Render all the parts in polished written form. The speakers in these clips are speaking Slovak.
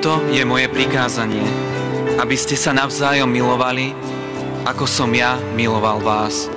Toto je moje prikázanie, aby ste sa navzájom milovali, ako som ja miloval vás.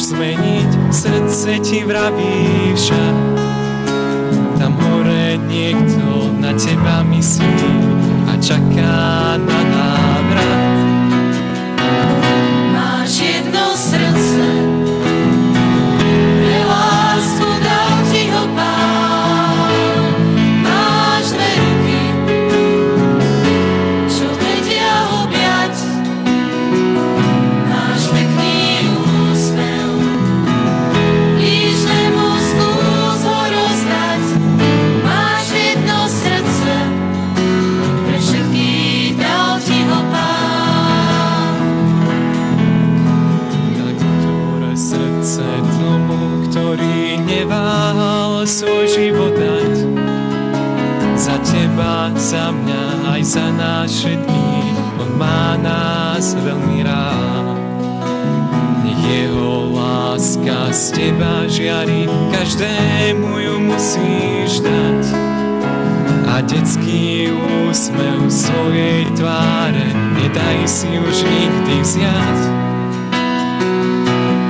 zmeniť, srdce ti vraví však. Tam hore niekto na teba myslí a čaká na návrat. Máš jedno srdce, pre lásku dal ti ho Pán. Máš dve ruky, čo vedia objať. Máš pekný úsmev, blížnemu skús ho rozdať. Máš jedno srdce, pre všetkých dal ti ho Pán. Tak ktoré srdce tomu, ktorý neváhal svoj život dať. Za teba, za mňa, aj za nás všetkých, on má nás veľmi rád. Nech jeho láska z teba žiari, každému ju musíš dať. A detský úsmev svojej tváre nedaj si už nikdy vziať.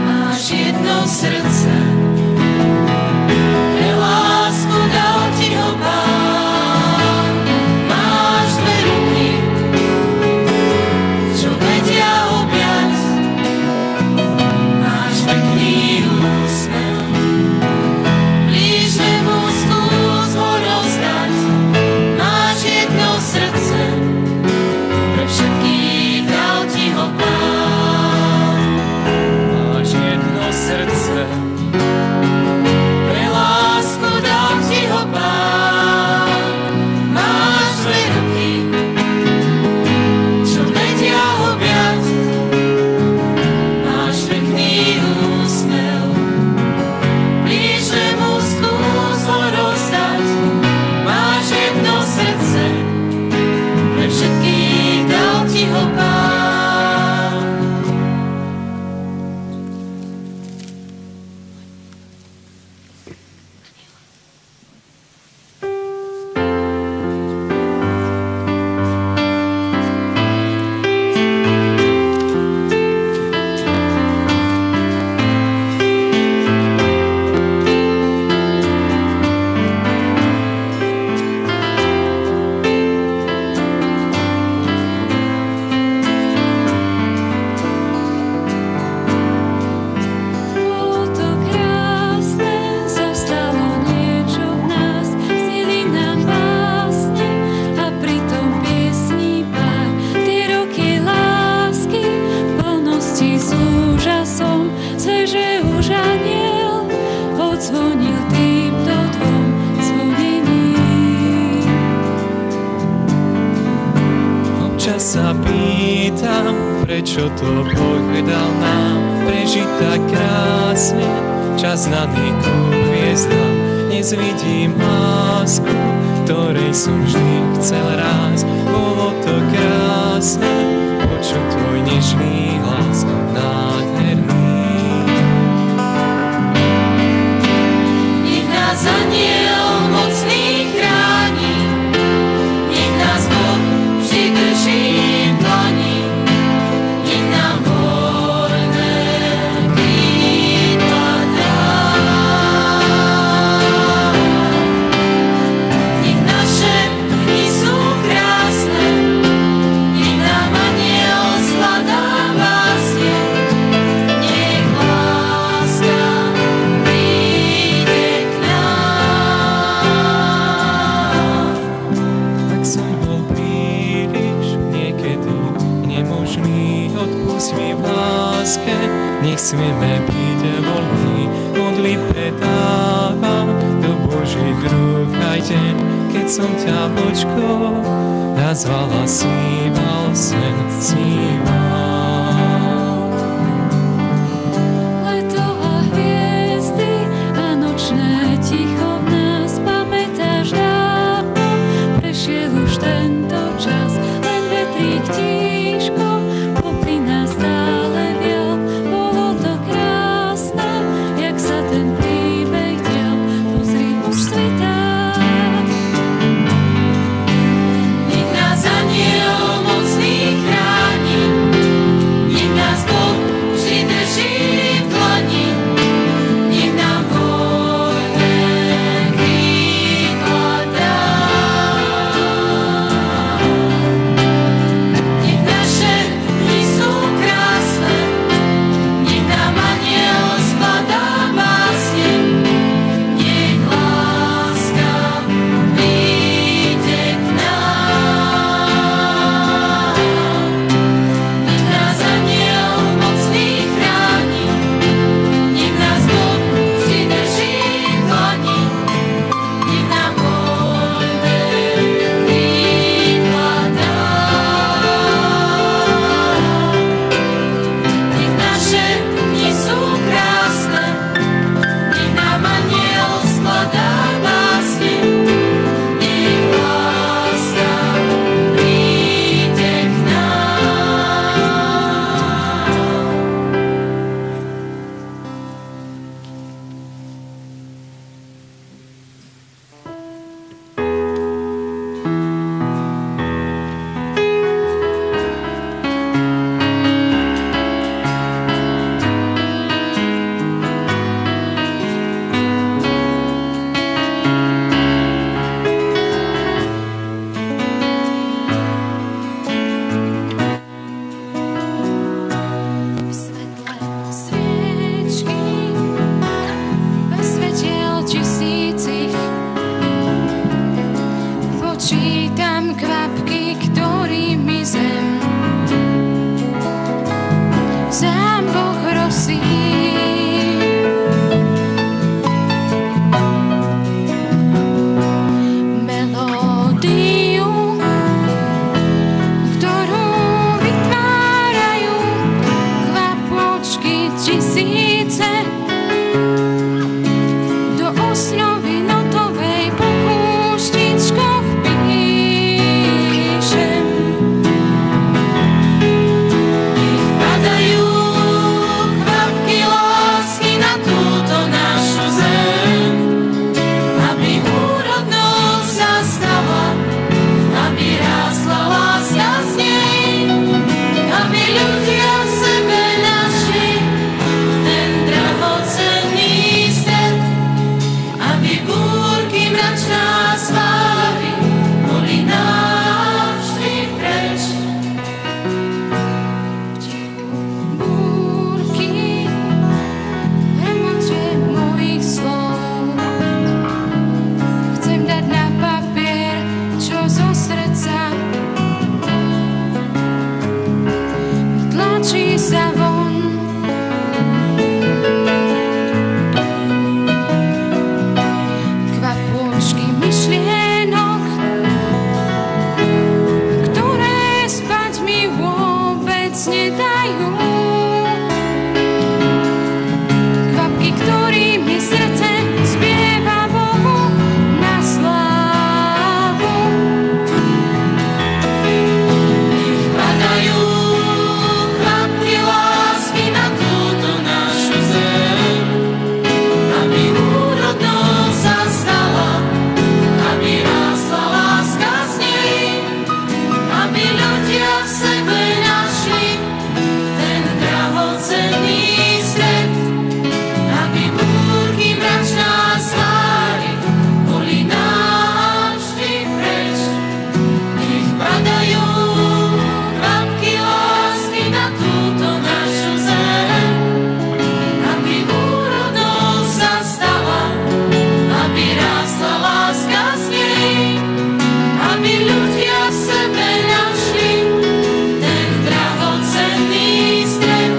Máš jedno srdce, pre lásku dal ti ho Pán. Máš dve ruky, čo vedia objať. Máš pekný úsmev, blížnemu skús ho rozdať. Máš jedno srdce, pre všetkých dal ti ho Pán. Máš jedno srdce, Pre lásku dal ti ho Pán. Máš dve ruky, čo vedia objať. Máš pekný úsmev, blížnemu skús ho rozdať. Máš jedno srdce, pre všetkých dal ti ho Pán. Bolo to krásne, zostalo niečo v nás, snili nám básne a pritom piesní pár. Tie roky lásky v plnosti s úžasom, sveže už aniel odzvonil týmto dvom zvonením. občas sa pýtam, prečo to Boh dal nám prežiť tak krásne. Čas na niku hviezdám, dnes vidím lásku, ktorej som vždy chcel raz. Bolo to krásne, počuť tvoj nežný hlas, nádherný. Nech nás aniel mocný chráni, nech nás Boh vždy drží v dlani, nech nám voľné krídla dá. Nech naše dni sú krásne, nech nám aniel skladá básne, nech láska príde k nám. Tak som bol príliš niekedy nemožný, odpusť mi v láske, nech smieme byť voľní. Modlitbe dávam do Božích rúk aj deň, keď som ťa Božko nazvala, sníval sen, sníval. Leto a hviezdy a nočné ticho v nás, pamätáš dávno, prešiel už tento čas, len vetrík tížko popri nás stále vial. Bolo to krásne, jak sa ten príbeh dial, pozri už svitá. Nech nás aniel mocný chráni, tlačí sa von. Kvapôčky myšlienok, ktoré spať mi vôbec nedajú. Kvapky, ktorými srdce spieva Bohu na slávu. Nech padajú kvapky lásky na túto našu zem, aby úrodnou sa stala, aby rástla láska z nej, aby ľudia v sebe našli ten drahocenný svet, aby búrky mračná sláry boli navždy preč. Nech padajú kvapky lásky na túto našu zem, aby úrodnou sa stala, aby rástla láska z nej, aby ľudia v sebe našli ten drahocenný stret,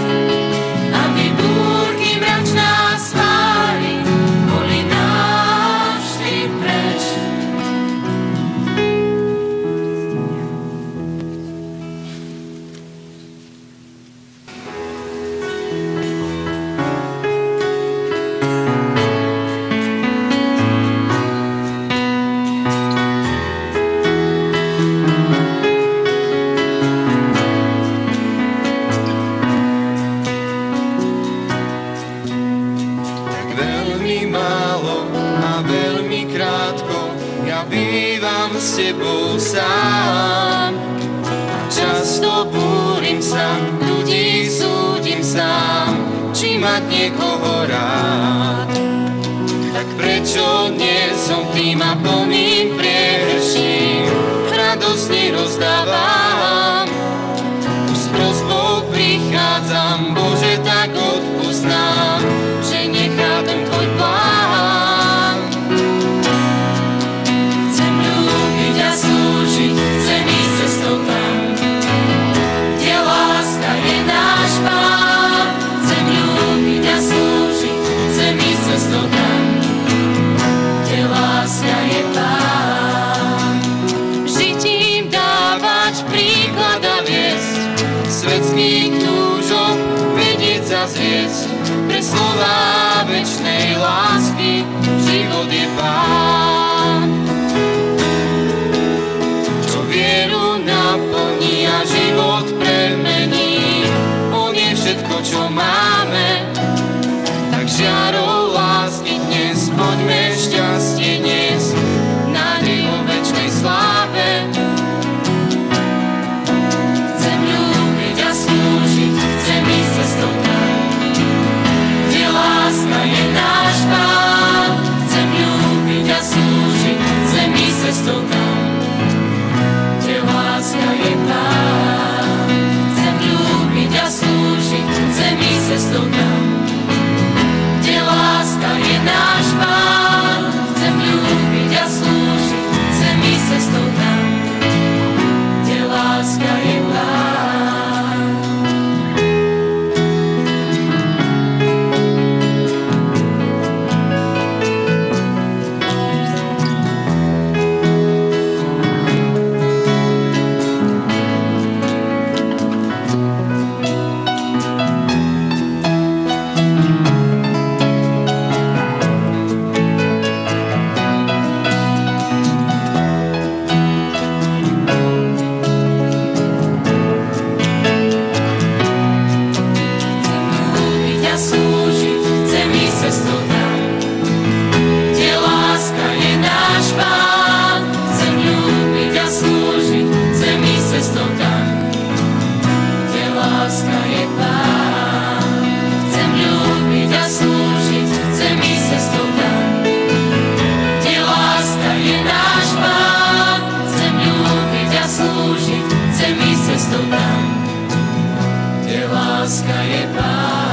aby búrky mračná svári boli navždy preč. Tak veľmi málo a veľmi krátko ja bývam s tebou sám. A často búrim sa, ľudí súdim sám, či mať niekoho rád. Tak prečo nie som tým a plným priehrším, radosne rozdávam. S prosbou prichádzam, Bože, tak odpusť nám, že nechápem tvoj plán. Chcem ľúbiť a slúžiť, chcem ísť cestou tam, kde láska je náš Pán. Chcem ľúbiť a slúžiť, chcem ísť cestou tam, kde láska je Pán. Žitím dávať príklad a viesť, Svetských túžob vedieť zazriesť, pre slová večnej lásky život je Pán. Čo vieru naplní a život premení, on je všetko, čo máme. Tak žiarou lásky dnes poďme šťastie niesť, nádej o večnej sláve. Chcem ľúbiť a slúžiť, chcem ísť cestou tam, kde láska je náš Pán. Chcem ľúbiť a slúžiť, chcem ísť cestou tam, kde láska je Pán. Chcem ľúbiť a slúžiť, chcem ísť cestou tam, kde láska je náš Pán. Chcem ľúbiť a slúžiť, chcem ísť cestou tam, kde láska je Pán. Láska je Pán.